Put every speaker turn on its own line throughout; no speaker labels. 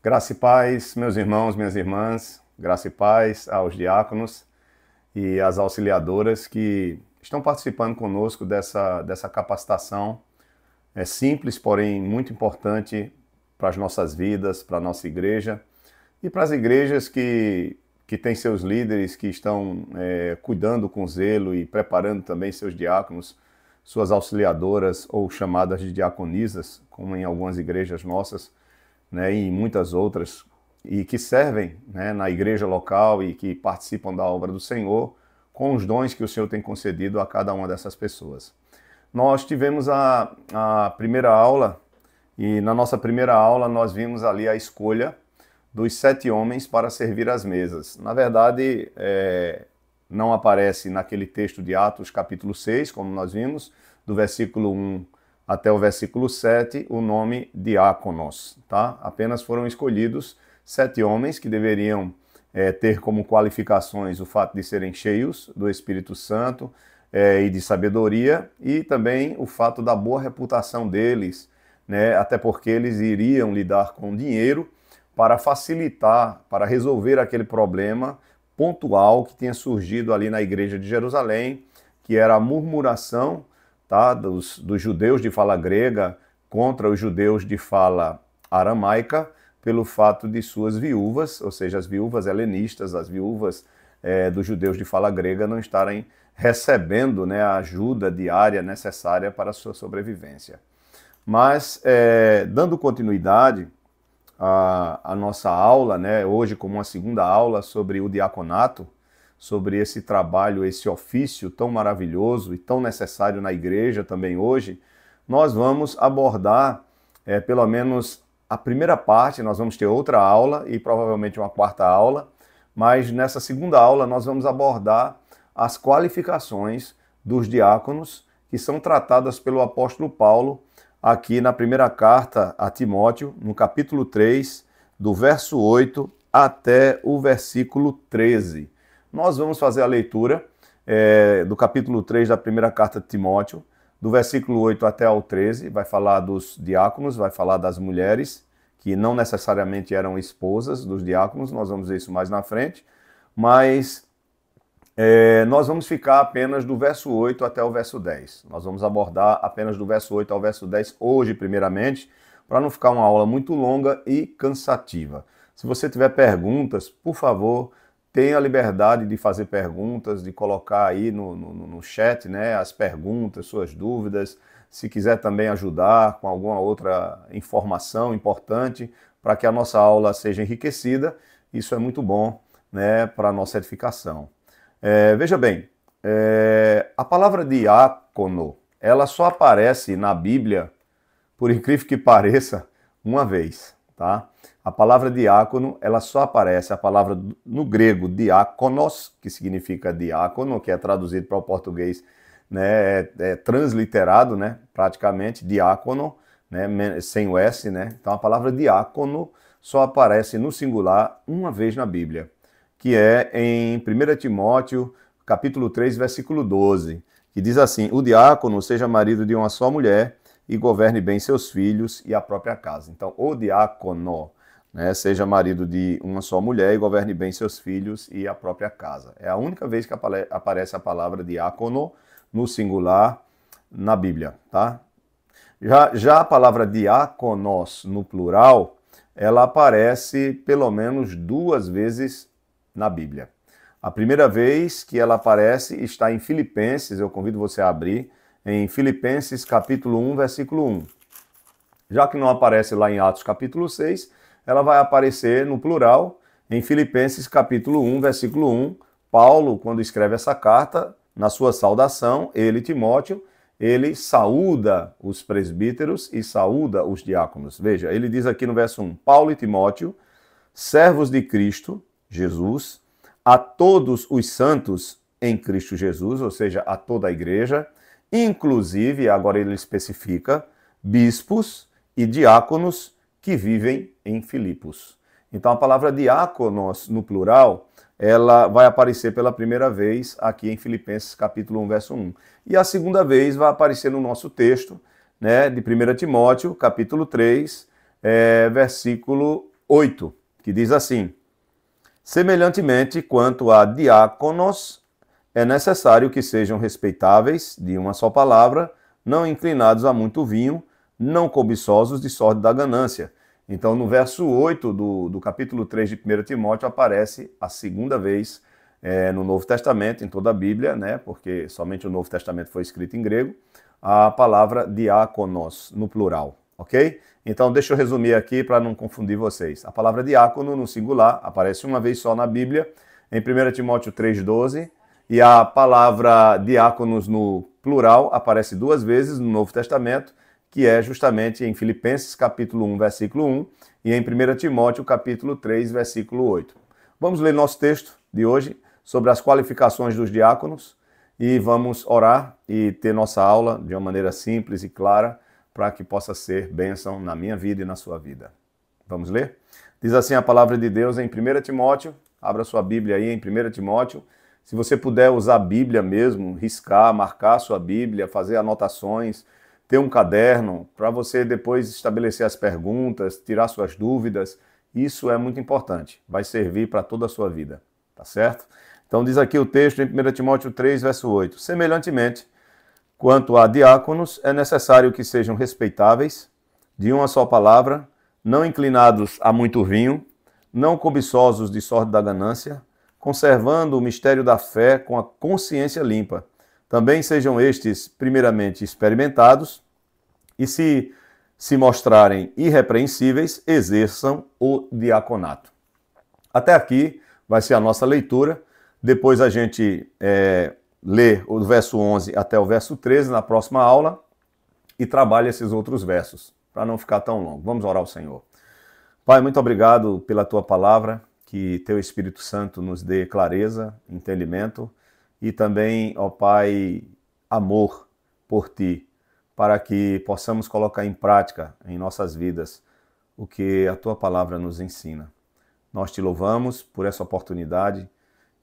Graça e paz, meus irmãos, minhas irmãs, graça e paz aos diáconos e às auxiliadoras que estão participando conosco dessa capacitação. É simples, porém muito importante para as nossas vidas, para a nossa igreja e para as igrejas que têm seus líderes que estão cuidando com zelo e preparando também seus diáconos, suas auxiliadoras ou chamadas de diaconisas, como em algumas igrejas nossas, né, e muitas outras, e que servem, né, na igreja local e que participam da obra do Senhor com os dons que o Senhor tem concedido a cada uma dessas pessoas. Nós tivemos a primeira aula e na nossa primeira aula nós vimos ali a escolha dos 7 homens para servir as mesas. Na verdade, não aparece naquele texto de Atos capítulo 6, como nós vimos, do versículo 1 até o versículo 7, o nome diáconos, tá? Apenas foram escolhidos 7 homens que deveriam ter como qualificações o fato de serem cheios do Espírito Santo e de sabedoria, e também o fato da boa reputação deles, né? Até porque eles iriam lidar com dinheiro para facilitar, para resolver aquele problema pontual que tinha surgido ali na igreja de Jerusalém, que era a murmuração, tá, dos judeus de fala grega contra os judeus de fala aramaica, pelo fato de suas viúvas, ou seja, as viúvas helenistas, as viúvas dos judeus de fala grega, não estarem recebendo, né, a ajuda diária necessária para a sua sobrevivência. Mas, dando continuidade à nossa aula, né, hoje como uma segunda aula sobre o diaconato, sobre esse trabalho, esse ofício tão maravilhoso e tão necessário na igreja também hoje, nós vamos abordar pelo menos a primeira parte. Nós vamos ter outra aula e provavelmente uma quarta aula, mas nessa segunda aula nós vamos abordar as qualificações dos diáconos que são tratadas pelo apóstolo Paulo aqui na primeira carta a Timóteo, no capítulo 3, do verso 8 até o versículo 13. Nós vamos fazer a leitura do capítulo 3 da primeira carta de Timóteo, do versículo 8 até ao 13, vai falar dos diáconos, vai falar das mulheres, que não necessariamente eram esposas dos diáconos, nós vamos ver isso mais na frente, mas nós vamos ficar apenas do verso 8 até o verso 10. Nós vamos abordar apenas do verso 8 ao verso 10 hoje, primeiramente, para não ficar uma aula muito longa e cansativa. Se você tiver perguntas, por favor, tenha a liberdade de fazer perguntas, de colocar aí no chat, né, as perguntas, suas dúvidas. Se quiser também ajudar com alguma outra informação importante para que a nossa aula seja enriquecida, isso é muito bom, né, para a nossa edificação. Veja bem, a palavra diácono, ela só aparece na Bíblia, por incrível que pareça, uma vez, tá? A palavra diácono, ela só aparece, a palavra no grego diákonos, que significa diácono, que é traduzido para o português, né, transliterado, né, praticamente, diácono, né, sem o S, né? Então a palavra diácono só aparece no singular uma vez na Bíblia, que é em 1 Timóteo, capítulo 3, versículo 12, que diz assim: o diácono seja marido de uma só mulher e governe bem seus filhos e a própria casa. Então, o diácono, né, seja marido de uma só mulher e governe bem seus filhos e a própria casa. É a única vez que aparece a palavra diácono no singular na Bíblia, tá? Já a palavra diáconos no plural, ela aparece pelo menos 2 vezes na Bíblia. A primeira vez que ela aparece está em Filipenses, eu convido você a abrir, em Filipenses capítulo 1, versículo 1. Já que não aparece lá em Atos capítulo 6, ela vai aparecer no plural em Filipenses capítulo 1, versículo 1. Paulo, quando escreve essa carta, na sua saudação, ele, Timóteo, ele saúda os presbíteros e saúda os diáconos. Veja, ele diz aqui no verso 1, Paulo e Timóteo, servos de Cristo, Jesus, a todos os santos em Cristo Jesus, ou seja, a toda a igreja, inclusive, agora ele especifica, bispos e diáconos que vivem em Filipos. Então a palavra diáconos no plural, ela vai aparecer pela primeira vez aqui em Filipenses capítulo 1, verso 1. E a segunda vez vai aparecer no nosso texto, né, de 1 Timóteo, capítulo 3, versículo 8, que diz assim: semelhantemente, quanto a diáconos, é necessário que sejam respeitáveis, de uma só palavra, não inclinados a muito vinho, não cobiçosos de sorte da ganância. Então, no verso 8 do capítulo 3 de 1 Timóteo, aparece a segunda vez no Novo Testamento, em toda a Bíblia, né, porque somente o Novo Testamento foi escrito em grego, a palavra diáconos, no plural, ok? Então, deixa eu resumir aqui para não confundir vocês. A palavra diácono, no singular, aparece uma vez só na Bíblia, em 1 Timóteo 3,12, e a palavra diáconos no plural aparece duas vezes no Novo Testamento, que é justamente em Filipenses capítulo 1, versículo 1, e em 1 Timóteo capítulo 3, versículo 8. Vamos ler nosso texto de hoje sobre as qualificações dos diáconos e vamos orar e ter nossa aula de uma maneira simples e clara para que possa ser bênção na minha vida e na sua vida. Vamos ler? Diz assim a palavra de Deus em 1 Timóteo, abra sua Bíblia aí em 1 Timóteo. Se você puder usar a Bíblia mesmo, riscar, marcar a sua Bíblia, fazer anotações, ter um caderno para você depois estabelecer as perguntas, tirar suas dúvidas, isso é muito importante, vai servir para toda a sua vida, tá certo? Então diz aqui o texto em 1 Timóteo 3, verso 8, semelhantemente, quanto a diáconos, é necessário que sejam respeitáveis, de uma só palavra, não inclinados a muito vinho, não cobiçosos de sorte da ganância, conservando o mistério da fé com a consciência limpa. Também sejam estes, primeiramente, experimentados, e se mostrarem irrepreensíveis, exerçam o diaconato. Até aqui vai ser a nossa leitura. Depois a gente lê o verso 11 até o verso 13 na próxima aula e trabalha esses outros versos, para não ficar tão longo. Vamos orar ao Senhor. Pai, muito obrigado pela tua palavra, que teu Espírito Santo nos dê clareza, entendimento e também, ó Pai, amor por ti, para que possamos colocar em prática em nossas vidas o que a tua palavra nos ensina. Nós te louvamos por essa oportunidade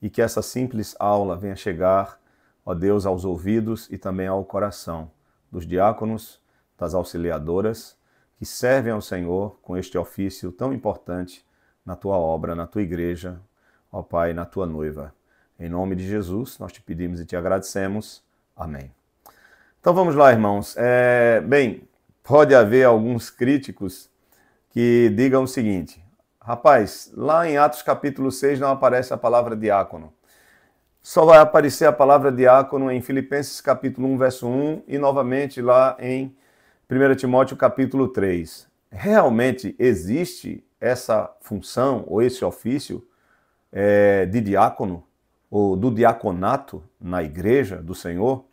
e que essa simples aula venha chegar, ó Deus, aos ouvidos e também ao coração dos diáconos, das auxiliadoras, que servem ao Senhor com este ofício tão importante na tua obra, na tua igreja, ó Pai, na tua noiva. Em nome de Jesus, nós te pedimos e te agradecemos. Amém. Então vamos lá, irmãos. Bem, pode haver alguns críticos que digam o seguinte: rapaz, lá em Atos capítulo 6 não aparece a palavra diácono. Só vai aparecer a palavra diácono em Filipenses capítulo 1, verso 1 e novamente lá em 1 Timóteo capítulo 3. Realmente existe essa função ou esse ofício de diácono ou do diaconato na igreja do Senhor?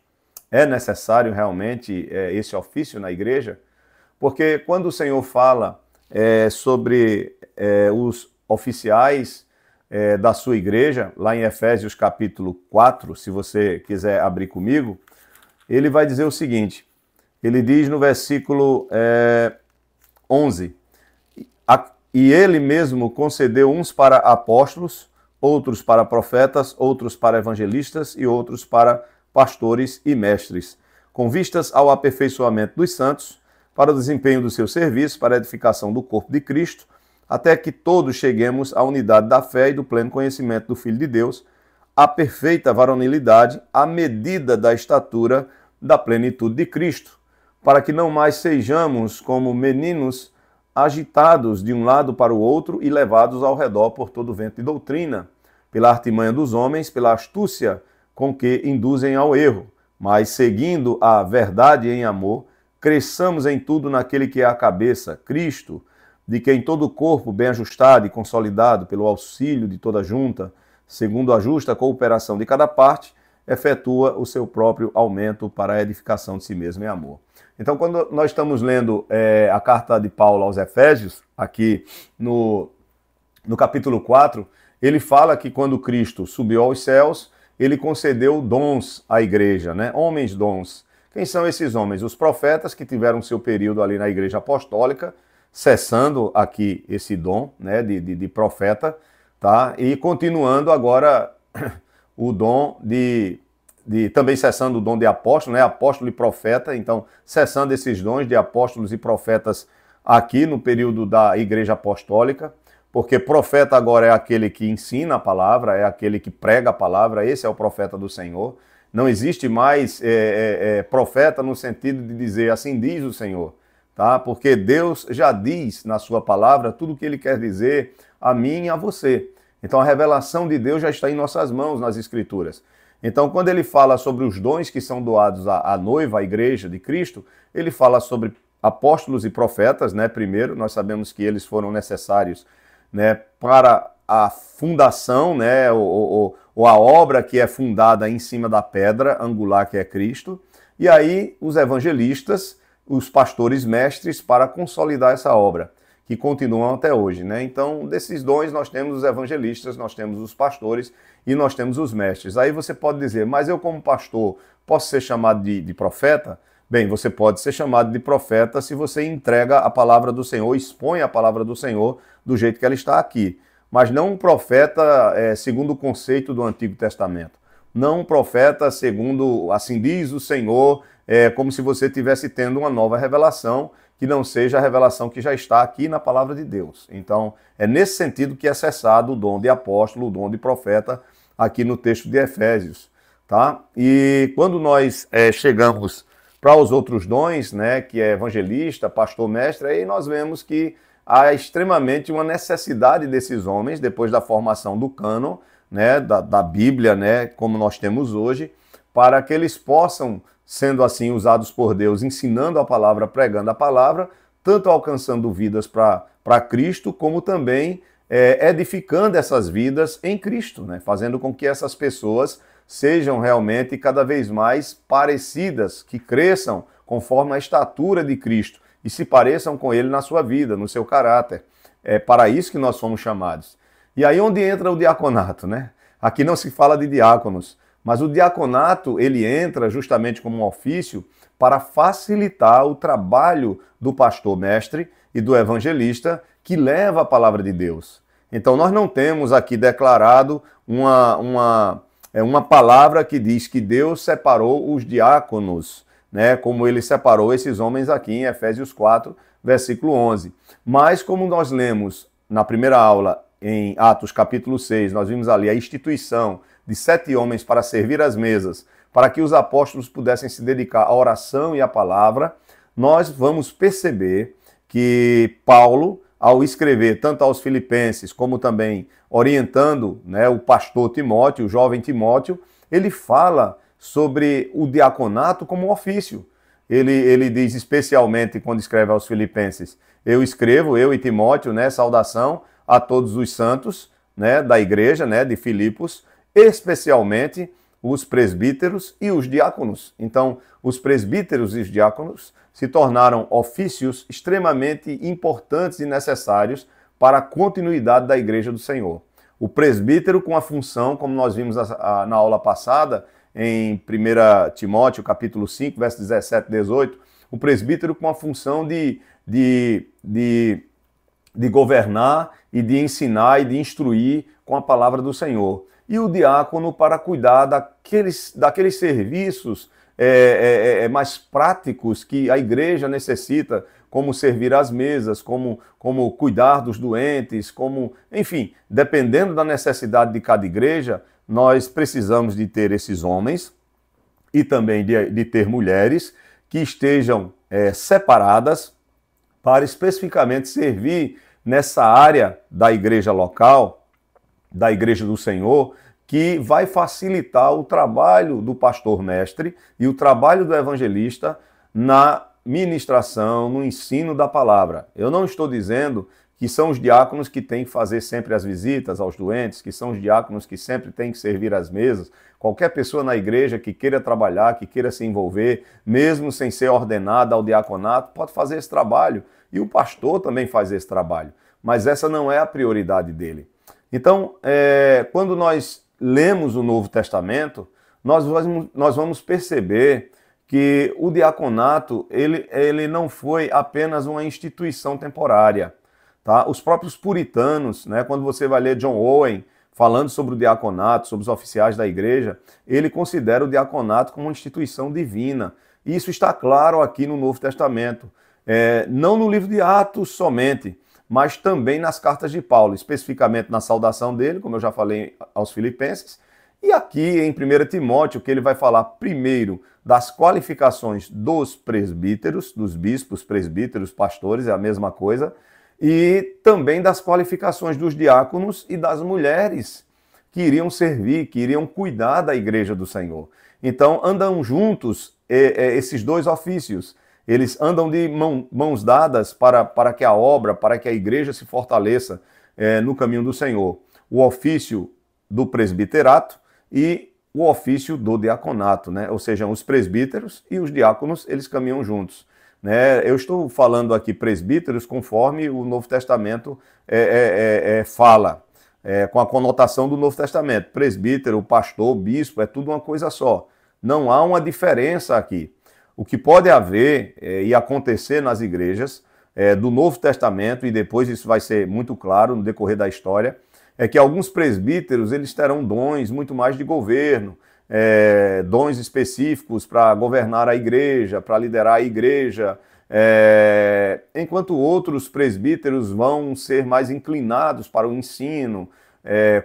É necessário realmente esse ofício na igreja? Porque quando o Senhor fala sobre os oficiais da sua igreja, lá em Efésios capítulo 4, se você quiser abrir comigo, ele vai dizer o seguinte, ele diz no versículo 11, e ele mesmo concedeu uns para apóstolos, outros para profetas, outros para evangelistas e outros para pastores e mestres, com vistas ao aperfeiçoamento dos santos, para o desempenho do seu serviço, para a edificação do corpo de Cristo, até que todos cheguemos à unidade da fé e do pleno conhecimento do Filho de Deus, à perfeita varonilidade, à medida da estatura da plenitude de Cristo, para que não mais sejamos como meninos agitados de um lado para o outro e levados ao redor por todo vento de doutrina, pela artimanha dos homens, pela astúcia com que induzem ao erro, mas seguindo a verdade em amor, cresçamos em tudo naquele que é a cabeça, Cristo, de quem todo o corpo, bem ajustado e consolidado pelo auxílio de toda junta, segundo a justa cooperação de cada parte, efetua o seu próprio aumento para a edificação de si mesmo em amor. Então, quando nós estamos lendo a carta de Paulo aos Efésios, aqui no capítulo 4, ele fala que quando Cristo subiu aos céus, ele concedeu dons à igreja, né? Homens dons. Quem são esses homens? Os profetas que tiveram seu período ali na igreja apostólica, cessando aqui esse dom, né, de profeta, tá? E continuando agora o dom também cessando o dom de apóstolo, né? Apóstolo e profeta, então cessando esses dons de apóstolos e profetas aqui no período da Igreja Apostólica, porque profeta agora é aquele que ensina a palavra, é aquele que prega a palavra, esse é o profeta do Senhor. Não existe mais profeta no sentido de dizer assim diz o Senhor, tá? Porque Deus já diz na sua palavra tudo o que ele quer dizer a mim e a você. Então a revelação de Deus já está em nossas mãos nas Escrituras. Então quando ele fala sobre os dons que são doados à noiva, à igreja de Cristo, ele fala sobre apóstolos e profetas, né? Primeiro, nós sabemos que eles foram necessários, né, para a fundação, né, ou a obra que é fundada em cima da pedra angular que é Cristo, e aí os evangelistas, os pastores mestres para consolidar essa obra, que continuam até hoje, né? Então, desses dons nós temos os evangelistas, nós temos os pastores e nós temos os mestres. Aí você pode dizer, mas eu como pastor posso ser chamado de profeta? Bem, você pode ser chamado de profeta se você entrega a palavra do Senhor, expõe a palavra do Senhor do jeito que ela está aqui. Mas não um profeta segundo o conceito do Antigo Testamento. Não um profeta segundo, assim diz o Senhor, como se você estivesse tendo uma nova revelação, que não seja a revelação que já está aqui na palavra de Deus. Então, é nesse sentido que é cessado o dom de apóstolo, o dom de profeta, aqui no texto de Efésios. Tá? E quando nós chegamos para os outros dons, né, que é evangelista, pastor, mestre, aí nós vemos que há extremamente uma necessidade desses homens, depois da formação do cânon, né, da Bíblia, né, como nós temos hoje, para que eles possam, sendo assim usados por Deus, ensinando a palavra, pregando a palavra, tanto alcançando vidas para Cristo, como também edificando essas vidas em Cristo, né, fazendo com que essas pessoas sejam realmente cada vez mais parecidas, que cresçam conforme a estatura de Cristo e se pareçam com ele na sua vida, no seu caráter. É para isso que nós fomos chamados. E aí onde entra o diaconato, né? Aqui não se fala de diáconos, mas o diaconato, ele entra justamente como um ofício para facilitar o trabalho do pastor mestre e do evangelista que leva a palavra de Deus. Então nós não temos aqui declarado uma palavra que diz que Deus separou os diáconos, né, como ele separou esses homens aqui em Efésios 4, versículo 11. Mas como nós lemos na primeira aula em Atos capítulo 6, nós vimos ali a instituição de 7 homens para servir as mesas, para que os apóstolos pudessem se dedicar à oração e à palavra, nós vamos perceber que Paulo, ao escrever tanto aos filipenses como também orientando, né, o pastor Timóteo, o jovem Timóteo, ele fala sobre o diaconato como um ofício. Ele diz especialmente quando escreve aos filipenses, eu e Timóteo, né, saudação a todos os santos, né, da igreja, né, de Filipos, especialmente os presbíteros e os diáconos. Então, os presbíteros e os diáconos se tornaram ofícios extremamente importantes e necessários para a continuidade da igreja do Senhor. O presbítero com a função, como nós vimos na aula passada, em 1 Timóteo, capítulo 5, versos 17 e 18, o presbítero com a função de governar e de ensinar e de instruir com a palavra do Senhor. E o diácono para cuidar daqueles serviços mais práticos que a igreja necessita, como servir às mesas, como cuidar dos doentes, enfim, dependendo da necessidade de cada igreja, nós precisamos de ter esses homens e também de ter mulheres que estejam separadas para especificamente servir nessa área da igreja local, da igreja do Senhor, que vai facilitar o trabalho do pastor mestre e o trabalho do evangelista na ministração, no ensino da palavra. Eu não estou dizendo que são os diáconos que têm que fazer sempre as visitas aos doentes, que são os diáconos que sempre têm que servir às mesas. Qualquer pessoa na igreja que queira trabalhar, que queira se envolver, mesmo sem ser ordenada ao diaconato, pode fazer esse trabalho. E o pastor também faz esse trabalho. Mas essa não é a prioridade dele. Então, quando nós lemos o Novo Testamento, nós vamos perceber que o diaconato ele não foi apenas uma instituição temporária. Tá? Os próprios puritanos, né, quando você vai ler John Owen falando sobre o diaconato, sobre os oficiais da igreja, ele considera o diaconato como uma instituição divina. E isso está claro aqui no Novo Testamento. não no livro de Atos somente, mas também nas cartas de Paulo, especificamente na saudação dele, como eu já falei aos Filipenses, e aqui em 1 Timóteo, que ele vai falar primeiro das qualificações dos presbíteros, dos bispos, presbíteros, pastores, é a mesma coisa, e também das qualificações dos diáconos e das mulheres que iriam servir, que iriam cuidar da igreja do Senhor. Então, andam juntos esses dois ofícios. Eles andam de mãos dadas para que a obra, para que a igreja se fortaleça no caminho do Senhor. O ofício do presbiterato e o ofício do diaconato, né? Ou seja, os presbíteros e os diáconos, eles caminham juntos. Né? Eu estou falando aqui presbíteros conforme o Novo Testamento fala, com a conotação do Novo Testamento. Presbítero, pastor, bispo, é tudo uma coisa só. Não há uma diferença aqui. O que pode haver e acontecer nas igrejas do Novo Testamento, e depois isso vai ser muito claro no decorrer da história, é que alguns presbíteros eles terão dons muito mais de governo, dons específicos para governar a igreja, para liderar a igreja, enquanto outros presbíteros vão ser mais inclinados para o ensino,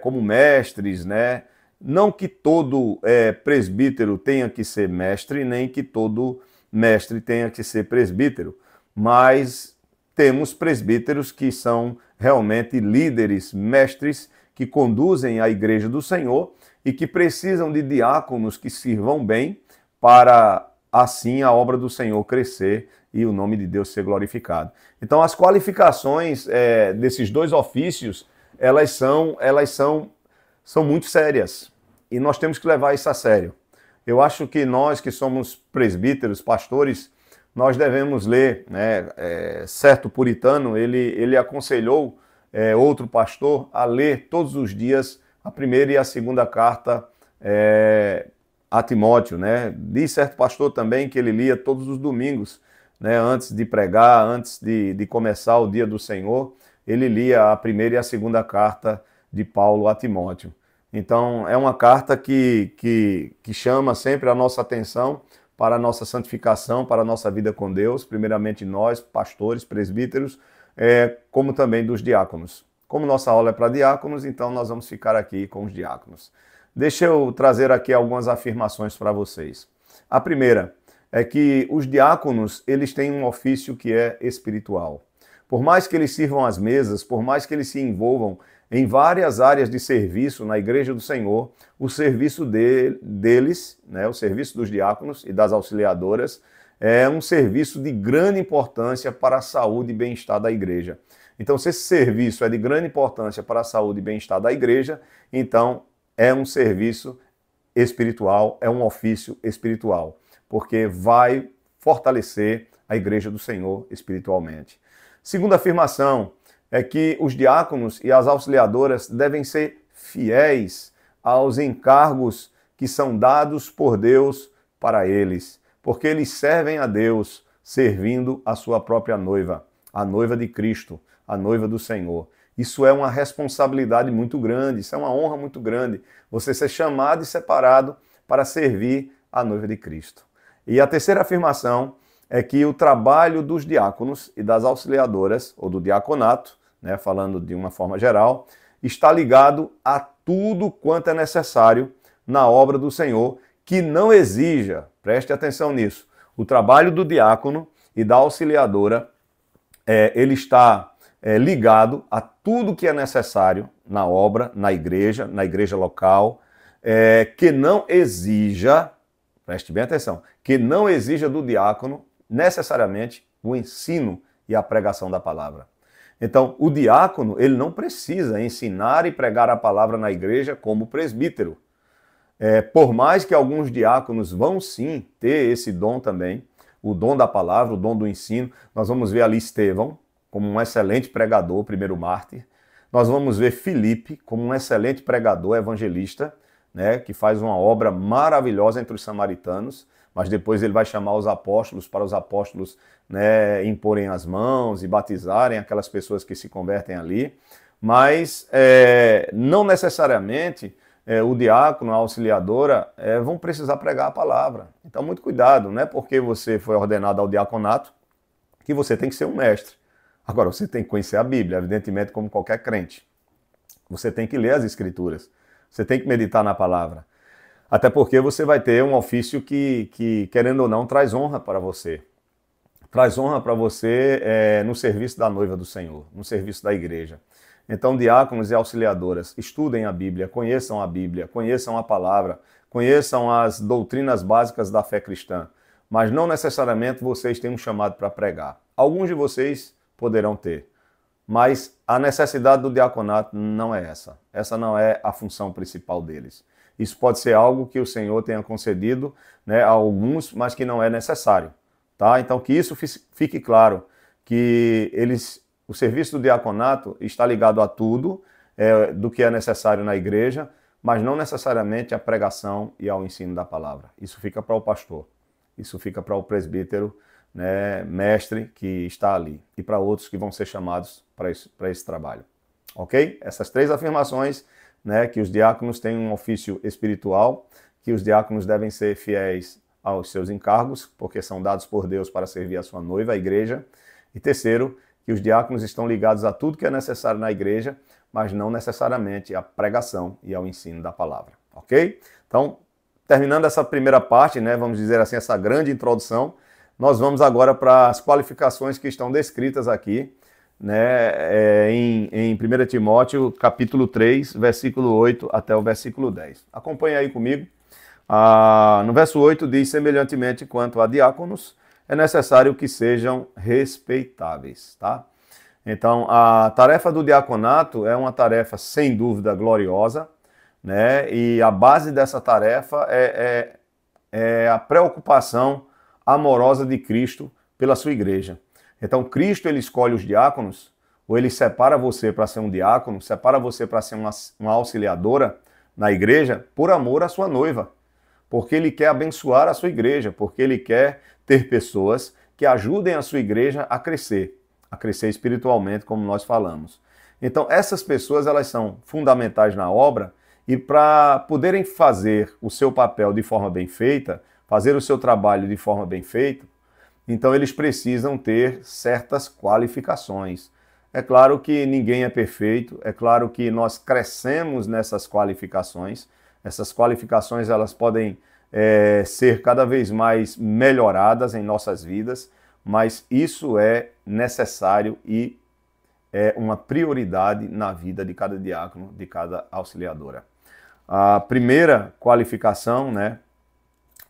como mestres, né? Não que todo presbítero tenha que ser mestre, nem que todo mestre tenha que ser presbítero, mas temos presbíteros que são realmente líderes, mestres, que conduzem a igreja do Senhor e que precisam de diáconos que sirvam bem para, assim, a obra do Senhor crescer e o nome de Deus ser glorificado. Então, as qualificações desses dois ofícios, elas são muito sérias e nós temos que levar isso a sério. Eu acho que nós que somos presbíteros, pastores, nós devemos ler, né? Certo puritano, ele aconselhou outro pastor a ler todos os dias a primeira e a segunda carta a Timóteo, né? Diz certo pastor também que ele lia todos os domingos, né? Antes de pregar, antes de começar o dia do Senhor, ele lia a primeira e a segunda carta de Paulo a Timóteo. Então, é uma carta que chama sempre a nossa atenção para a nossa santificação, para a nossa vida com Deus, primeiramente nós, pastores, presbíteros, como também dos diáconos. Como nossa aula é para diáconos, então nós vamos ficar aqui com os diáconos. Deixa eu trazer aqui algumas afirmações para vocês. A primeira é que os diáconos, eles têm um ofício que é espiritual. Por mais que eles sirvam às mesas, por mais que eles se envolvam em várias áreas de serviço na igreja do Senhor, o serviço deles, né, o serviço dos diáconos e das auxiliadoras, é um serviço de grande importância para a saúde e bem-estar da igreja. Então, se esse serviço é de grande importância para a saúde e bem-estar da igreja, então é um serviço espiritual, é um ofício espiritual, porque vai fortalecer a igreja do Senhor espiritualmente. Segunda afirmação é que os diáconos e as auxiliadoras devem ser fiéis aos encargos que são dados por Deus para eles, porque eles servem a Deus servindo a sua própria noiva, a noiva de Cristo, a noiva do Senhor. Isso é uma responsabilidade muito grande, isso é uma honra muito grande, você ser chamado e separado para servir a noiva de Cristo. E a terceira afirmação é que o trabalho dos diáconos e das auxiliadoras, ou do diaconato, né, falando de uma forma geral, está ligado a tudo quanto é necessário na obra do Senhor, que não exija, preste atenção nisso, o trabalho do diácono e da auxiliadora, ele está ligado a tudo que é necessário na obra, na igreja local, que não exija, preste bem atenção, que não exija do diácono necessariamente o ensino e a pregação da palavra. Então, o diácono, ele não precisa ensinar e pregar a palavra na igreja como presbítero. Por mais que alguns diáconos vão sim ter esse dom também, o dom da palavra, o dom do ensino. Nós vamos ver ali Estevão como um excelente pregador, o primeiro mártir. Nós vamos ver Filipe como um excelente pregador, evangelista, né, que faz uma obra maravilhosa entre os samaritanos, mas depois ele vai chamar os apóstolos para os apóstolos, né, imporem as mãos e batizarem aquelas pessoas que se convertem ali. Mas não necessariamente o diácono, a auxiliadora, vão precisar pregar a palavra. Então, muito cuidado, não é porque você foi ordenado ao diaconato que você tem que ser um mestre. Agora, você tem que conhecer a Bíblia, evidentemente, como qualquer crente. Você tem que ler as Escrituras. Você tem que meditar na palavra. Até porque você vai ter um ofício que querendo ou não, traz honra para você. Traz honra para você no serviço da noiva do Senhor, no serviço da igreja. Então, diáconos e auxiliadoras, estudem a Bíblia, conheçam a palavra, conheçam as doutrinas básicas da fé cristã. Mas não necessariamente vocês têm um chamado para pregar. Alguns de vocês poderão ter. Mas a necessidade do diaconato não é essa. Essa não é a função principal deles. Isso pode ser algo que o Senhor tenha concedido, né, a alguns, mas que não é necessário. Tá? Então, que isso fique claro, que o serviço do diaconato está ligado a tudo do que é necessário na igreja, mas não necessariamente à pregação e ao ensino da palavra. Isso fica para o pastor, isso fica para o presbítero, né, mestre que está ali, e para outros que vão ser chamados para esse trabalho. Ok? Essas 3 afirmações, né, que os diáconos têm um ofício espiritual, que os diáconos devem ser fiéis aos seus encargos, porque são dados por Deus para servir a sua noiva, a igreja. E terceiro, que os diáconos estão ligados a tudo que é necessário na igreja, mas não necessariamente à pregação e ao ensino da palavra. Ok? Então, terminando essa primeira parte, né, vamos dizer assim, essa grande introdução, nós vamos agora para as qualificações que estão descritas aqui, né, em 1 Timóteo, capítulo 3, versículo 8 até o versículo 10. Acompanhe aí comigo. No verso 8 diz, semelhantemente quanto a diáconos, é necessário que sejam respeitáveis, tá? Então, a tarefa do diaconato é uma tarefa, sem dúvida, gloriosa, né? E a base dessa tarefa é a preocupação amorosa de Cristo pela sua igreja. Então, Cristo, ele escolhe os diáconos, ou ele separa você para ser um diácono, separa você para ser uma auxiliadora na igreja, por amor à sua noiva. Porque ele quer abençoar a sua igreja, porque ele quer ter pessoas que ajudem a sua igreja a crescer espiritualmente, como nós falamos. Então, essas pessoas, elas são fundamentais na obra, e para poderem fazer o seu papel de forma bem feita, fazer o seu trabalho de forma bem feita, então eles precisam ter certas qualificações. É claro que ninguém é perfeito, é claro que nós crescemos nessas qualificações. Essas qualificações, elas podem ser cada vez mais melhoradas em nossas vidas, mas isso é necessário e é uma prioridade na vida de cada diácono, de cada auxiliadora. A primeira qualificação, né,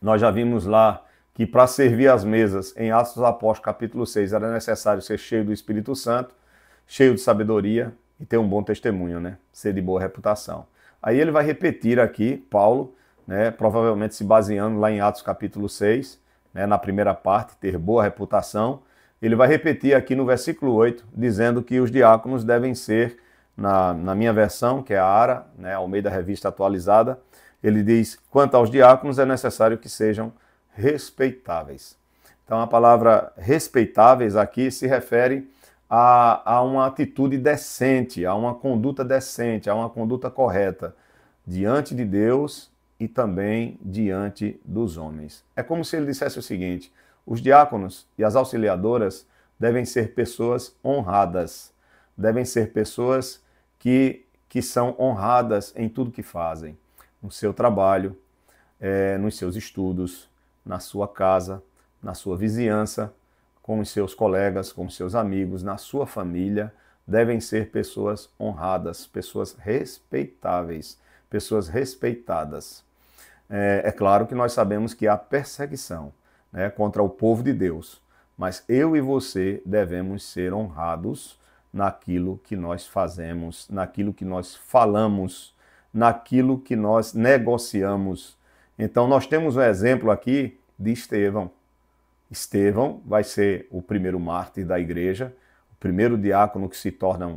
nós já vimos lá que para servir as mesas, em Atos dos Apóstolos, capítulo 6, era necessário ser cheio do Espírito Santo, cheio de sabedoria e ter um bom testemunho, né? Ser de boa reputação. Aí ele vai repetir aqui, Paulo, né, provavelmente se baseando lá em Atos capítulo 6, né, na primeira parte, ter boa reputação. Ele vai repetir aqui no versículo 8, dizendo que os diáconos devem ser, na minha versão, que é a ARA, né, Almeida Revista Atualizada, ele diz, quanto aos diáconos é necessário que sejam respeitáveis. Então a palavra respeitáveis aqui se refere a uma atitude decente, a uma conduta decente, a uma conduta correta diante de Deus e também diante dos homens. É como se ele dissesse o seguinte, os diáconos e as auxiliadoras devem ser pessoas honradas, devem ser pessoas que são honradas em tudo que fazem, no seu trabalho, nos seus estudos, na sua casa, na sua vizinhança, com os seus colegas, com os seus amigos, na sua família, devem ser pessoas honradas, pessoas respeitáveis, pessoas respeitadas. É claro que nós sabemos que há perseguição, né, contra o povo de Deus, mas eu e você devemos ser honrados naquilo que nós fazemos, naquilo que nós falamos, naquilo que nós negociamos. Então nós temos um exemplo aqui de Estevão. Estevão vai ser o primeiro mártir da igreja, o primeiro diácono que se torna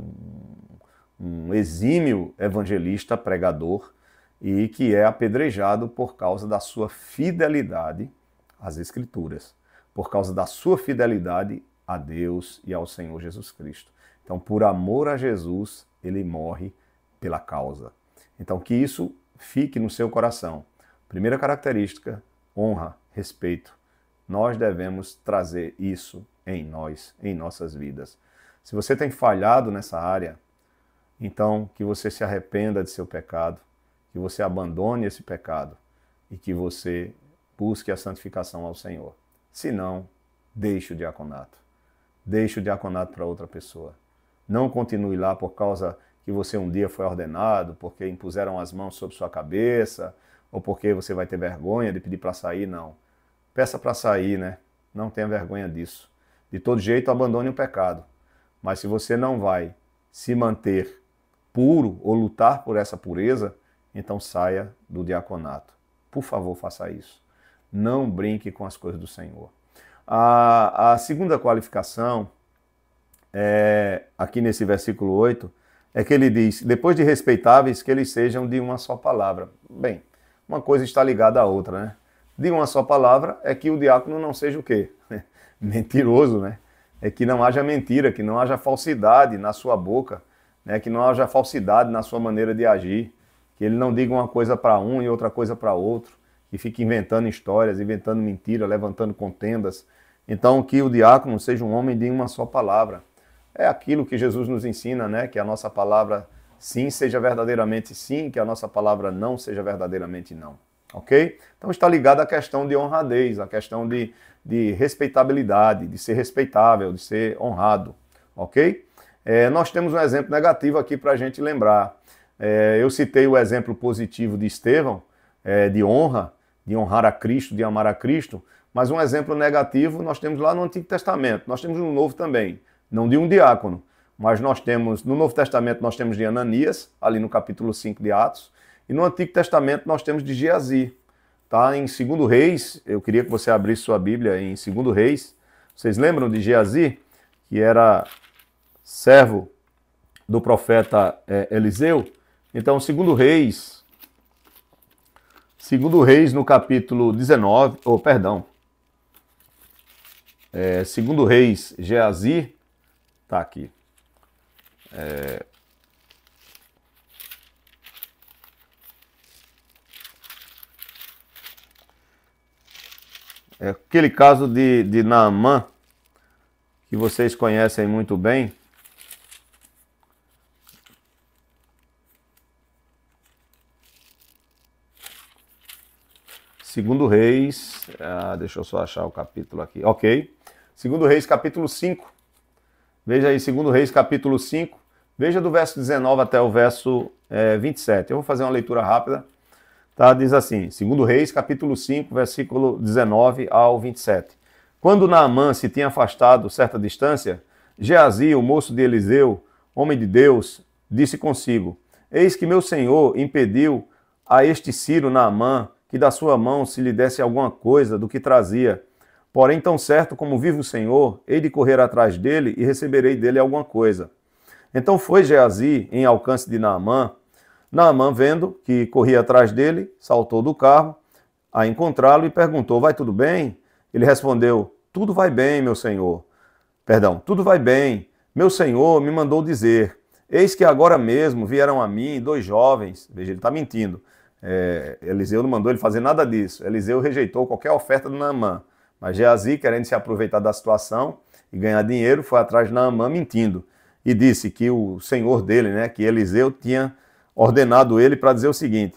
um exímio evangelista, pregador, e que é apedrejado por causa da sua fidelidade às Escrituras, por causa da sua fidelidade a Deus e ao Senhor Jesus Cristo. Então, por amor a Jesus, ele morre pela causa. Então, que isso fique no seu coração. Primeira característica, honra, respeito. Nós devemos trazer isso em nós, em nossas vidas. Se você tem falhado nessa área, então que você se arrependa de seu pecado, que você abandone esse pecado e que você busque a santificação ao Senhor. Se não, deixe o diaconato. Deixe o diaconato para outra pessoa. Não continue lá por causa que você um dia foi ordenado, porque impuseram as mãos sobre sua cabeça, ou porque você vai ter vergonha de pedir para sair, não. Peça para sair, né? Não tenha vergonha disso. De todo jeito, abandone o pecado. Mas se você não vai se manter puro ou lutar por essa pureza, então saia do diaconato. Por favor, faça isso. Não brinque com as coisas do Senhor. A segunda qualificação, aqui nesse versículo 8, é que ele diz, depois de respeitáveis, que eles sejam de uma só palavra. Bem, uma coisa está ligada à outra, né? De uma só palavra é que o diácono não seja o quê? Mentiroso, né? É que não haja mentira, que não haja falsidade na sua boca, né? Que não haja falsidade na sua maneira de agir, que ele não diga uma coisa para um e outra coisa para outro, que fique inventando histórias, inventando mentira, levantando contendas. Então, que o diácono seja um homem de uma só palavra. É aquilo que Jesus nos ensina, né? Que a nossa palavra sim seja verdadeiramente sim, que a nossa palavra não seja verdadeiramente não. Ok? Então está ligado à questão de honradez, à questão de respeitabilidade, de ser respeitável, de ser honrado. Ok? Nós temos um exemplo negativo aqui para a gente lembrar. Eu citei o exemplo positivo de Estevão, de honra, de honrar a Cristo, de amar a Cristo, mas um exemplo negativo nós temos lá no Antigo Testamento, nós temos no Novo também, não de um diácono, mas nós temos, no Novo Testamento nós temos de Ananias, ali no capítulo 5 de Atos, e no Antigo Testamento nós temos de Geazi. Tá? Em 2 Reis, eu queria que você abrisse sua Bíblia em 2 Reis, vocês lembram de Geazi, que era servo do profeta Eliseu? Então, 2 Reis no capítulo 19, 2 Reis, Geazi, tá aqui. Aquele caso de Naamã, que vocês conhecem muito bem. Segundo Reis, deixa eu só achar o capítulo aqui. Ok. 2 Reis, capítulo 5. Veja aí, 2 Reis, capítulo 5. Veja do verso 19 até o verso 27. Eu vou fazer uma leitura rápida. Tá? Diz assim, 2 Reis, capítulo 5, versículo 19 ao 27. Quando Naamã se tinha afastado certa distância, Geazi, o moço de Eliseu, homem de Deus, disse consigo, eis que meu senhor impediu a este Ciro Naamã que da sua mão se lhe desse alguma coisa do que trazia. Porém, tão certo como vive o Senhor, hei de correr atrás dele e receberei dele alguma coisa. Então foi Geazi em alcance de Naamã. Naamã, vendo que corria atrás dele, saltou do carro a encontrá-lo e perguntou, vai tudo bem? Ele respondeu, tudo vai bem, meu senhor. Tudo vai bem. Meu senhor me mandou dizer, eis que agora mesmo vieram a mim 2 jovens. Veja, ele está mentindo. Eliseu não mandou ele fazer nada disso. Eliseu rejeitou qualquer oferta do Naamã. Mas Geazi, querendo se aproveitar da situação e ganhar dinheiro, foi atrás de Naamã mentindo. E disse que o senhor dele, né, que Eliseu tinha ordenado ele para dizer o seguinte,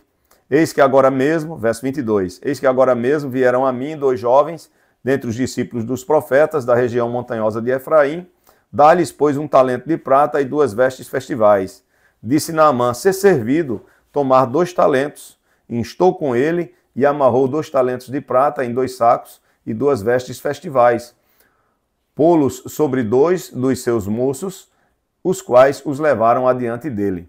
eis que agora mesmo, verso 22, eis que agora mesmo vieram a mim 2 jovens, dentre os discípulos dos profetas da região montanhosa de Efraim, dá-lhes, pois, 1 talento de prata e 2 vestes festivais. Disse Naamã, ser servido, tomar 2 talentos, instou com ele e amarrou 2 talentos de prata em 2 sacos e 2 vestes festivais. Pô-los sobre 2 dos seus moços, os quais os levaram adiante dele.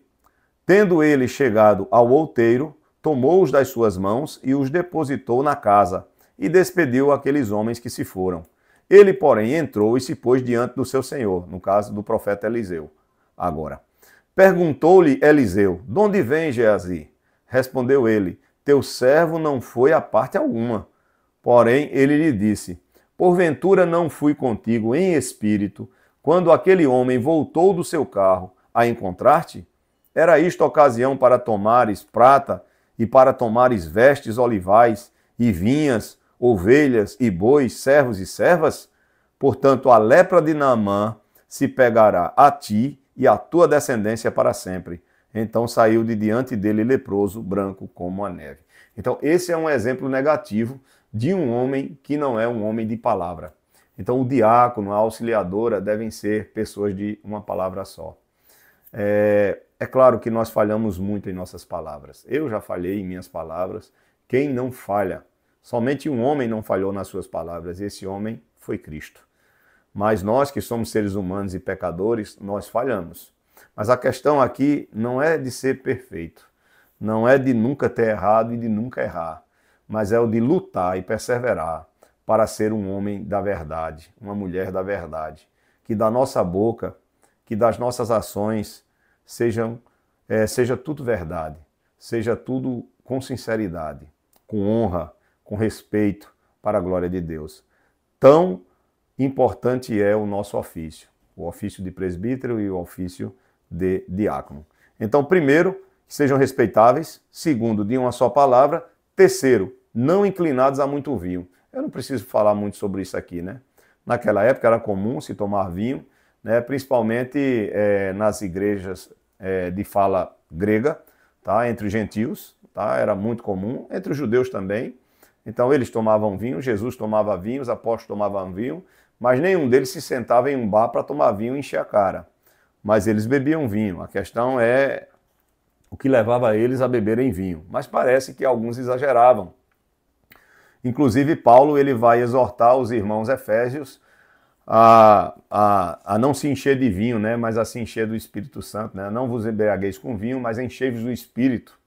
Tendo ele chegado ao outeiro, tomou-os das suas mãos e os depositou na casa, e despediu aqueles homens que se foram. Ele, porém, entrou e se pôs diante do seu senhor, no caso do profeta Eliseu. Agora, perguntou-lhe Eliseu, de onde vem Geazi? Respondeu ele, teu servo não foi a parte alguma. Porém, ele lhe disse, porventura não fui contigo em espírito, quando aquele homem voltou do seu carro a encontrar-te? Era isto ocasião para tomares prata e para tomares vestes olivais e vinhas, ovelhas e bois, servos e servas? Portanto, a lepra de Naamã se pegará a ti e a tua descendência para sempre. Então saiu de diante dele leproso, branco como a neve. Então, esse é um exemplo negativo de um homem que não é um homem de palavra. Então, o diácono, a auxiliadora devem ser pessoas de uma palavra só. É claro que nós falhamos muito em nossas palavras. Eu já falhei em minhas palavras. Quem não falha? Somente um homem não falhou nas suas palavras, e esse homem foi Cristo. Mas nós que somos seres humanos e pecadores, nós falhamos. Mas a questão aqui não é de ser perfeito, não é de nunca ter errado e de nunca errar, mas é o de lutar e perseverar para ser um homem da verdade, uma mulher da verdade, que da nossa boca, que das nossas ações seja tudo verdade, seja tudo com sinceridade, com honra, com respeito para a glória de Deus. Tão importante é o nosso ofício, o ofício de presbítero e o ofício de diácono. Então, primeiro, que sejam respeitáveis. Segundo, de uma só palavra. Terceiro, não inclinados a muito vinho. Eu não preciso falar muito sobre isso aqui, né? Naquela época era comum se tomar vinho, né? Principalmente nas igrejas de fala grega, tá? Entre os gentios, tá? Era muito comum, entre os judeus também. Então eles tomavam vinho, Jesus tomava vinho, os apóstolos tomavam vinho, mas nenhum deles se sentava em um bar para tomar vinho e encher a cara. Mas eles bebiam vinho. A questão é o que levava eles a beberem vinho. Mas parece que alguns exageravam. Inclusive, Paulo ele vai exortar os irmãos efésios a não se encher de vinho, né, mas a se encher do Espírito Santo. Né? Não vos embriagueis com vinho, mas enchei-vos do Espírito.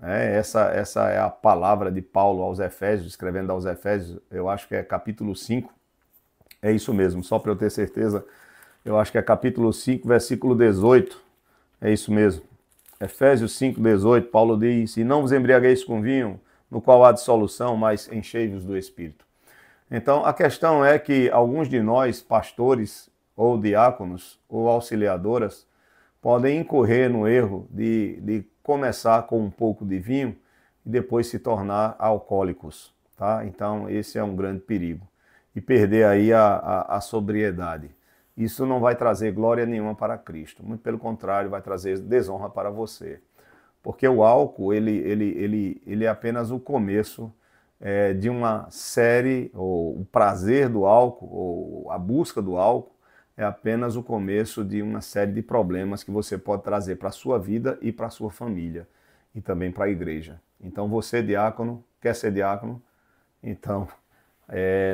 Essa é a palavra de Paulo aos Efésios, escrevendo aos Efésios, eu acho que é capítulo 5. É isso mesmo, só para eu ter certeza. Eu acho que é capítulo 5, versículo 18. É isso mesmo. Efésios 5, 18, Paulo diz: e não vos embriagueis com vinho, no qual há dissolução, mas enchei-vos do Espírito. Então, a questão é que alguns de nós, pastores, ou diáconos, ou auxiliadoras, podem incorrer no erro de começar com um pouco de vinho e depois se tornar alcoólicos. Tá? Então, esse é um grande perigo. E perder aí a sobriedade. Isso não vai trazer glória nenhuma para Cristo. Muito pelo contrário, vai trazer desonra para você. Porque o álcool, ele é apenas o começo de uma série, ou o prazer do álcool, ou a busca do álcool, é apenas o começo de uma série de problemas que você pode trazer para a sua vida e para a sua família, e também para a igreja. Então você, diácono, quer ser diácono? Então,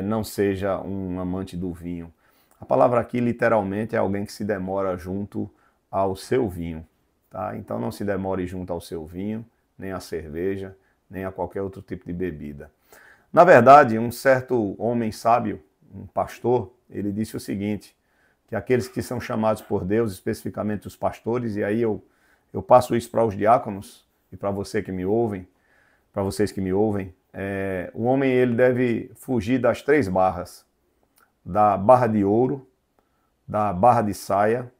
não seja um amante do vinho. A palavra aqui, literalmente, é alguém que se demora junto ao seu vinho. Tá? Então não se demore junto ao seu vinho, nem à cerveja, nem a qualquer outro tipo de bebida. Na verdade, um certo homem sábio, um pastor, ele disse o seguinte, que aqueles que são chamados por Deus, especificamente os pastores, e aí eu passo isso para os diáconos e para você que me ouvem, para vocês que me ouvem, o homem ele deve fugir das 3 barras, da barra de ouro, da barra de saia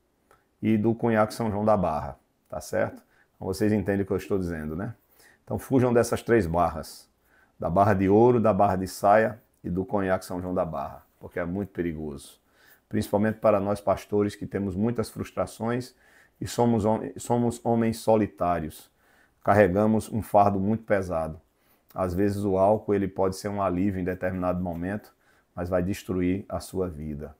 e do conhaque São João da Barra, tá certo? Então vocês entendem o que eu estou dizendo, né? Então fujam dessas 3 barras, da barra de ouro, da barra de saia e do conhaque São João da Barra, porque é muito perigoso, principalmente para nós pastores que temos muitas frustrações e somos homens solitários, carregamos um fardo muito pesado. Às vezes o álcool ele pode ser um alívio em determinado momento, mas vai destruir a sua vida.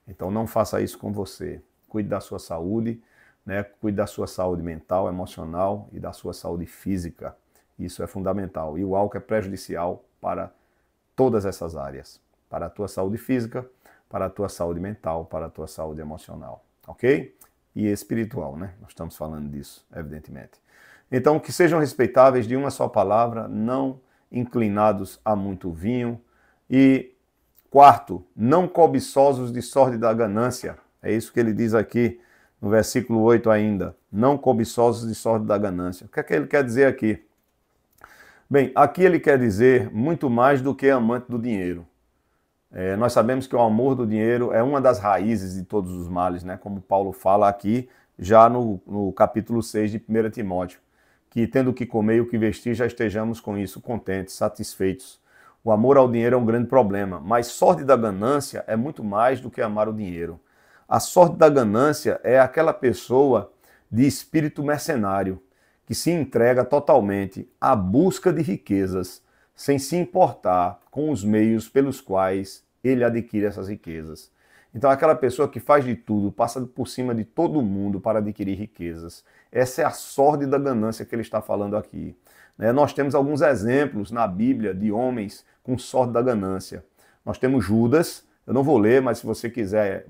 Então não faça isso com você. Cuide da sua saúde, né? Cuide da sua saúde mental, emocional e da sua saúde física. Isso é fundamental. E o álcool é prejudicial para todas essas áreas. Para a tua saúde física, para a tua saúde mental, para a tua saúde emocional. Ok? E espiritual, né? Nós estamos falando disso, evidentemente. Então, que sejam respeitáveis de uma só palavra, não inclinados a muito vinho. E quarto, não cobiçosos de sorte da ganância. É isso que ele diz aqui no versículo 8 ainda. Não cobiçosos de sorte da ganância. O que é que ele quer dizer aqui? Bem, aqui ele quer dizer muito mais do que amante do dinheiro. Nós sabemos que o amor do dinheiro é uma das raízes de todos os males, né? Como Paulo fala aqui, já no capítulo 6 de 1 Timóteo. Que tendo o que comer e o que vestir, já estejamos com isso contentes, satisfeitos. O amor ao dinheiro é um grande problema, mas sorte da ganância é muito mais do que amar o dinheiro. A sorte da ganância é aquela pessoa de espírito mercenário, que se entrega totalmente à busca de riquezas, sem se importar com os meios pelos quais ele adquire essas riquezas. Então, aquela pessoa que faz de tudo, passa por cima de todo mundo para adquirir riquezas. Essa é a sorte da ganância que ele está falando aqui. Nós temos alguns exemplos na Bíblia de homens com sorte da ganância. Nós temos Judas, eu não vou ler, mas se você quiser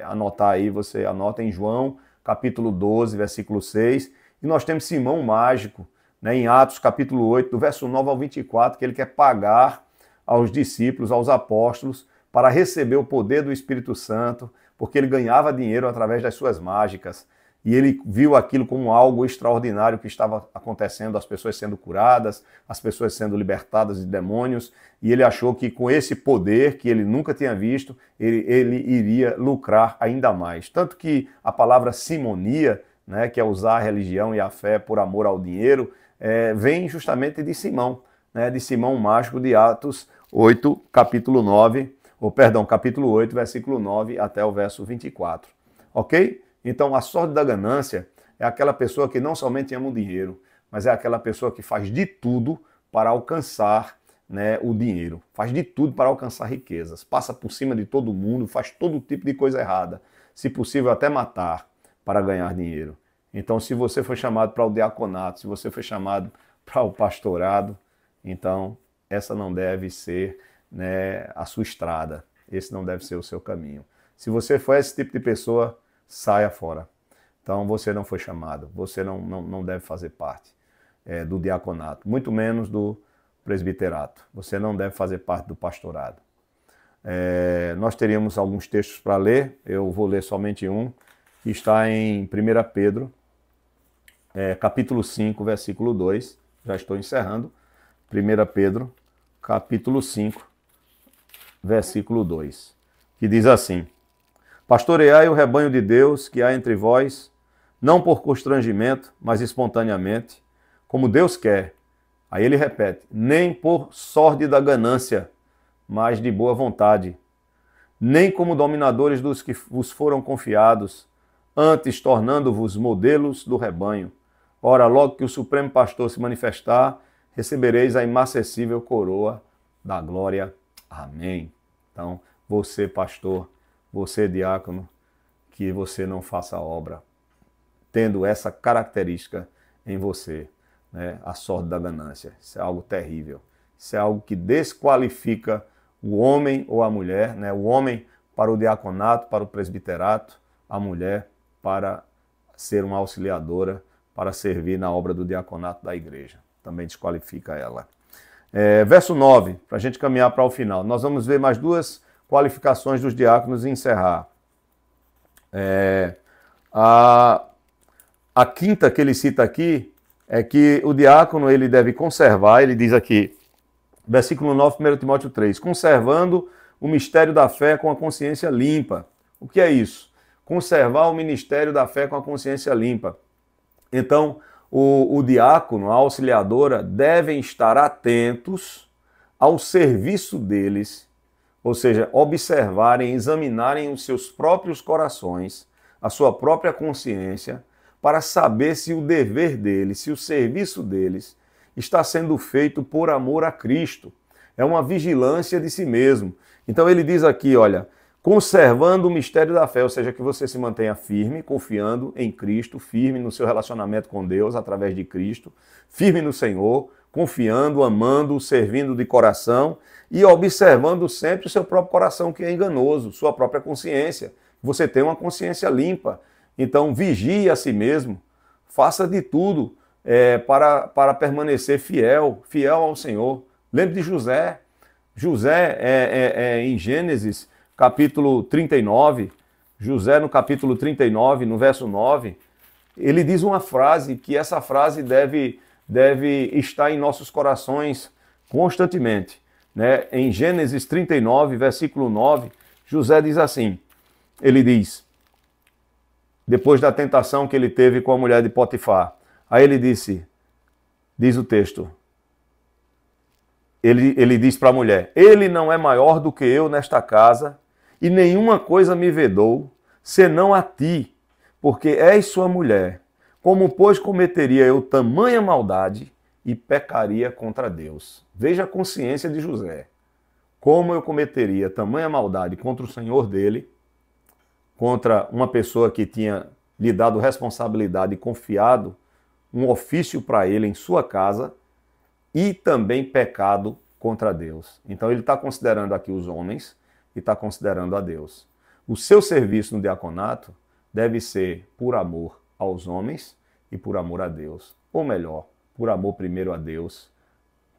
anotar aí, você anota em João, capítulo 12, versículo 6. E nós temos Simão o Mágico, em Atos, capítulo 8, do verso 9 ao 24, que ele quer pagar aos discípulos, aos apóstolos, para receber o poder do Espírito Santo, porque ele ganhava dinheiro através das suas mágicas. E ele viu aquilo como algo extraordinário que estava acontecendo, as pessoas sendo curadas, as pessoas sendo libertadas de demônios, e ele achou que com esse poder que ele nunca tinha visto, ele iria lucrar ainda mais. Tanto que a palavra simonia, que é usar a religião e a fé por amor ao dinheiro, vem justamente de Simão, de Simão o Mágico, de Atos 8, capítulo 8, versículo 9 até o verso 24. Ok? Então, a sorte da ganância é aquela pessoa que não somente ama o dinheiro, mas é aquela pessoa que faz de tudo para alcançar o dinheiro. Faz de tudo para alcançar riquezas. Passa por cima de todo mundo, faz todo tipo de coisa errada. Se possível, até matar para ganhar dinheiro. Então, se você foi chamado para o diaconato, se você foi chamado para o pastorado, então essa não deve ser a sua estrada. Esse não deve ser o seu caminho. Se você for esse tipo de pessoa, saia fora. Então você não foi chamado, você não deve fazer parte do diaconato, muito menos do presbiterato. Você não deve fazer parte do pastorado. Nós teríamos alguns textos para ler, eu vou ler somente um, que está em 1 Pedro, capítulo 5, versículo 2, já estou encerrando. 1 Pedro, capítulo 5, versículo 2, que diz assim: pastoreai o rebanho de Deus que há entre vós, não por constrangimento, mas espontaneamente, como Deus quer. Aí ele repete, nem por sorte da ganância, mas de boa vontade, nem como dominadores dos que vos foram confiados, antes tornando-vos modelos do rebanho. Ora, logo que o Supremo Pastor se manifestar, recebereis a imacessível coroa da glória. Amém. Então, você, pastor, você, diácono, que você não faça obra, tendo essa característica em você, a sorte da ganância. Isso é algo terrível. Isso é algo que desqualifica o homem ou a mulher, o homem para o diaconato, para o presbiterato, a mulher para ser uma auxiliadora, para servir na obra do diaconato da igreja. Também desqualifica ela. Verso 9, para a gente caminhar para o final. Nós vamos ver mais duas qualificações dos diáconos e encerrar. A quinta que ele cita aqui é que o diácono ele deve conservar, ele diz aqui, versículo 9, 1 Timóteo 3, conservando o mistério da fé com a consciência limpa. O que é isso? Conservar o ministério da fé com a consciência limpa. Então, o diácono, a auxiliadora, devem estar atentos ao serviço deles, ou seja, observarem, examinarem os seus próprios corações, a sua própria consciência, para saber se o dever deles, se o serviço deles está sendo feito por amor a Cristo. É uma vigilância de si mesmo. Então ele diz aqui, olha, conservando o mistério da fé, ou seja, que você se mantenha firme, confiando em Cristo, firme no seu relacionamento com Deus através de Cristo, firme no Senhor, confiando, amando, servindo de coração e observando sempre o seu próprio coração que é enganoso, sua própria consciência. Você tem uma consciência limpa, então vigie a si mesmo, faça de tudo para permanecer fiel ao Senhor. Lembre de José. José, em Gênesis, capítulo 39, José no capítulo 39, no verso 9, ele diz uma frase, que essa frase deve estar em nossos corações constantemente. Em Gênesis 39, versículo 9, José diz assim, ele diz, depois da tentação que ele teve com a mulher de Potifar, aí ele disse, diz o texto, ele diz para a mulher: ele não é maior do que eu nesta casa, e nenhuma coisa me vedou, senão a ti, porque és sua mulher. Como, pois, cometeria eu tamanha maldade e pecaria contra Deus? Veja a consciência de José. Como eu cometeria tamanha maldade contra o Senhor dele, contra uma pessoa que tinha lhe dado responsabilidade e confiado um ofício para ele em sua casa, e também pecado contra Deus. Então ele está considerando aqui os homens e está considerando a Deus. O seu serviço no diaconato deve ser por amor aos homens e por amor a Deus. Ou melhor, por amor primeiro a Deus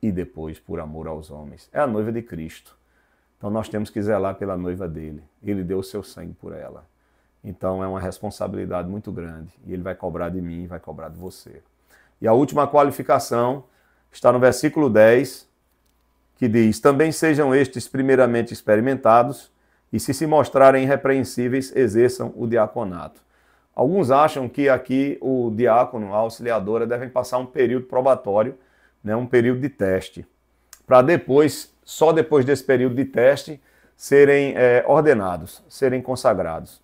e depois por amor aos homens. É a noiva de Cristo. Então nós temos que zelar pela noiva dele. Ele deu o seu sangue por ela. Então é uma responsabilidade muito grande. E ele vai cobrar de mim e vai cobrar de você. E a última qualificação está no versículo 10, que diz: também sejam estes primeiramente experimentados, e se mostrarem irrepreensíveis, exerçam o diaconato. Alguns acham que aqui o diácono, a auxiliadora, devem passar um período probatório, né, um período de teste, para depois, só depois desse período de teste, serem ordenados, serem consagrados.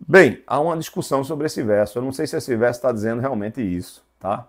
Bem, há uma discussão sobre esse verso. Eu não sei se esse verso está dizendo realmente isso, tá?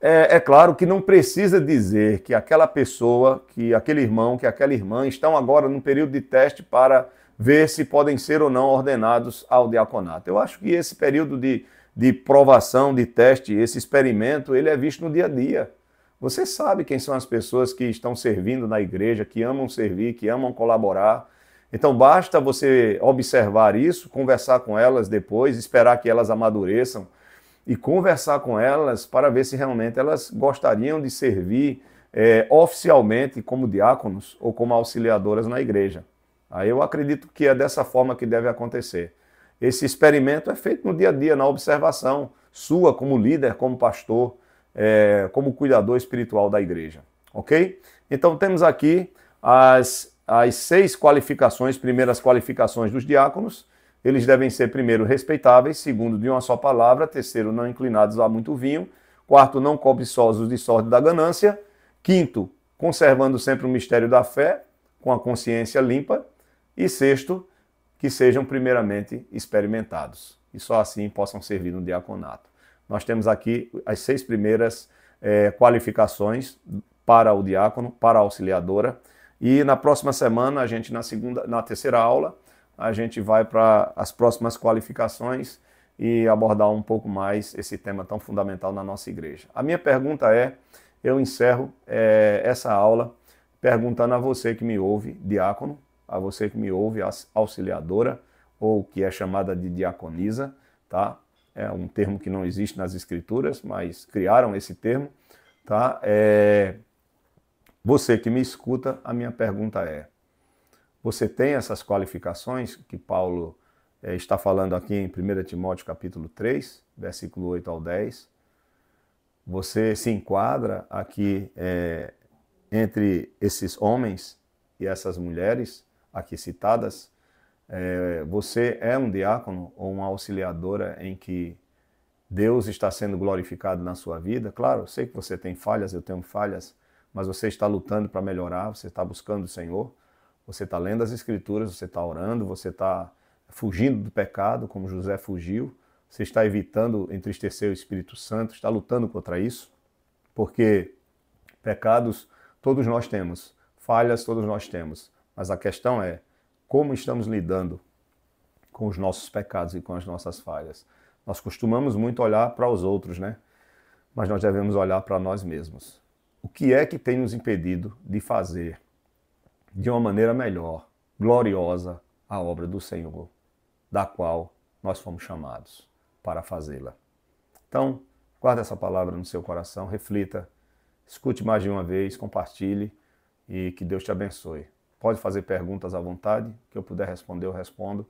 É claro que não precisa dizer que aquela pessoa, que aquele irmão, que aquela irmã estão agora num período de teste para ver se podem ser ou não ordenados ao diaconato. Eu acho que esse período de provação, de teste, esse experimento, ele é visto no dia a dia. Você sabe quem são as pessoas que estão servindo na igreja, que amam servir, que amam colaborar. Então basta você observar isso, conversar com elas depois, esperar que elas amadureçam, e conversar com elas para ver se realmente elas gostariam de servir oficialmente como diáconos ou como auxiliadoras na igreja. Aí eu acredito que é dessa forma que deve acontecer. Esse experimento é feito no dia a dia, na observação sua como líder, como pastor, como cuidador espiritual da igreja. Ok? Então temos aqui as 6 qualificações, primeiras qualificações dos diáconos. Eles devem ser, primeiro, respeitáveis, segundo, de uma só palavra, terceiro, não inclinados a muito vinho, quarto, não cobiçosos de sorte da ganância, quinto, conservando sempre o mistério da fé, com a consciência limpa, e sexto, que sejam primeiramente experimentados, e só assim possam servir no diaconato. Nós temos aqui as 6 primeiras qualificações para o diácono, para a auxiliadora, e na próxima semana, a gente na terceira aula, a gente vai para as próximas qualificações e abordar um pouco mais esse tema tão fundamental na nossa igreja. A minha pergunta eu encerro essa aula perguntando a você que me ouve, diácono, a você que me ouve, auxiliadora, ou que é chamada de diaconisa, tá? É um termo que não existe nas escrituras, mas criaram esse termo, tá? Você que me escuta, a minha pergunta você tem essas qualificações que Paulo está falando aqui em 1 Timóteo capítulo 3, versículo 8 ao 10? Você se enquadra aqui entre esses homens e essas mulheres aqui citadas? Você é um diácono ou uma auxiliadora em que Deus está sendo glorificado na sua vida? Claro, eu sei que você tem falhas, eu tenho falhas, mas você está lutando para melhorar, você está buscando o Senhor. Você está lendo as Escrituras, você está orando, você está fugindo do pecado, como José fugiu, você está evitando entristecer o Espírito Santo, está lutando contra isso, porque pecados todos nós temos, falhas todos nós temos, mas a questão é como estamos lidando com os nossos pecados e com as nossas falhas. Nós costumamos muito olhar para os outros, né? Mas nós devemos olhar para nós mesmos. O que é que tem nos impedido de fazer de uma maneira melhor, gloriosa, a obra do Senhor, da qual nós fomos chamados para fazê-la? Então, guarde essa palavra no seu coração, reflita, escute mais de uma vez, compartilhe e que Deus te abençoe. Pode fazer perguntas à vontade, que eu puder responder, eu respondo,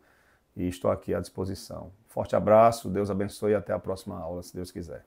e estou aqui à disposição. Forte abraço, Deus abençoe e até a próxima aula, se Deus quiser.